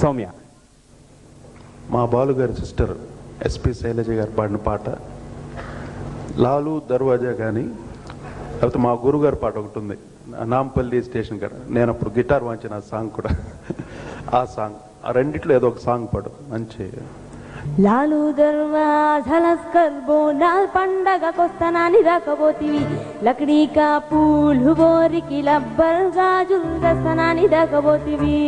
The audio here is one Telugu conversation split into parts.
సౌమ్య. మా బాలుగారి సిస్టర్ ఎస్పి శైలజ గారు పాడిన పాట లాలు దర్వాజా కానీ, లేకపోతే మా గురుగారి పాట ఒకటి ఉంది నాంపల్లి స్టేషన్ కాడ, నేను అప్పుడు గిటార్ వాయించిన సాంగ్ కూడా ఆ సాంగ్, ఆ రెండిట్లో ఏదో ఒక సాంగ్ పాడు మంచి. లాలు దర్వాజలస్కర్ బోనాల్ పండగకొస్తనాని రాకపోతివి, లక్డీ కా పూలు బోరికి లబ్బర్ గాజులు దస్తనాని దాకపోతివి.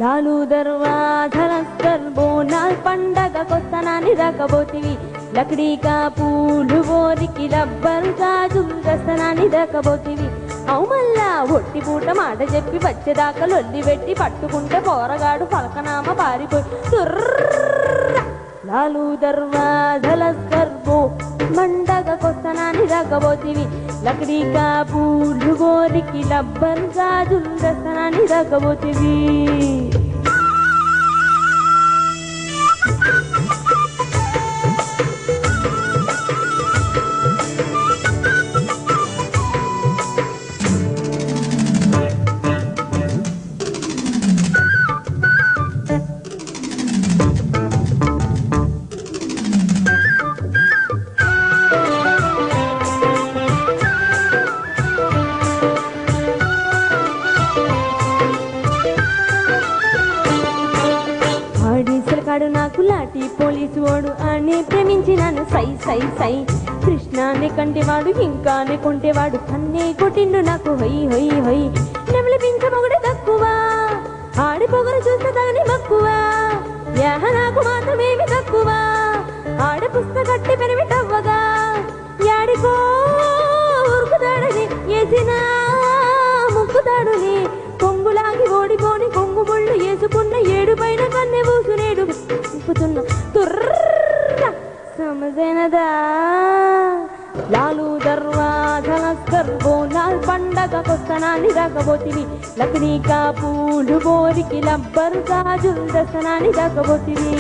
లాలు దర్వాజలస్కర్ బోనాల్ పండగకొస్తనాని రాకపోతివి, లక్డీ కా పూలు బోరికి లబ్బర్ గాజులు దస్తనాని దాకపోతివి. అవు మళ్ళా ఒట్టి పూట మాట చెప్పి వచ్చేదాకా లొల్లి పెట్టి పట్టుకుంటే పోరగాడు పలకనామ పారిపోయి లాలు దర్వాజలస్కర్ బో పండగకొస్తనాని రాకపోతివి, లక్డీ కా పూలు బోరికి లబ్బర్ గాజులు దస్తనాని దాకపోతివి. కాడు నాకు లాటి పోలీసు వాడు అని ప్రేమించినాను సై సై సై, కృష్ణాన్ని కంటేవాడు ఇంకానే కొంటేవాడు కన్నే కొట్టిండు నాకు హొయ్ హొయ్ హొయ్. నెమలి పింఛ మొగుడే తక్కువ, ఆడి పొగరు చూస్తే తగని మక్కువ, యాహ నాకు మాత్రమేమి తక్కువ, ఆడ పుస్తకట్టి పెనిమిటవ్వగా యాడికో ఉరుకుతాడని వేసిన ముక్కుతాడుని, కొంగులాగి ఓడిపోని కొంగు ముళ్ళు వేసుకున్న ఏడు పైన కన్నె పూసునేడు సమజైనదా. లాలు దర్వాజలస్కర్ బోనాల్ పండగకొస్తనాని రాకపోతివి, లక్డీ కా పూలు బోరికి లబ్బర్ గాజులు దస్తనాని దాకపోతివి.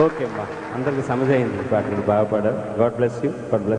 ఓకే అమ్మా, అందరికి సమజ్ అయింది. బాగా పాడారు. God bless you. God bless.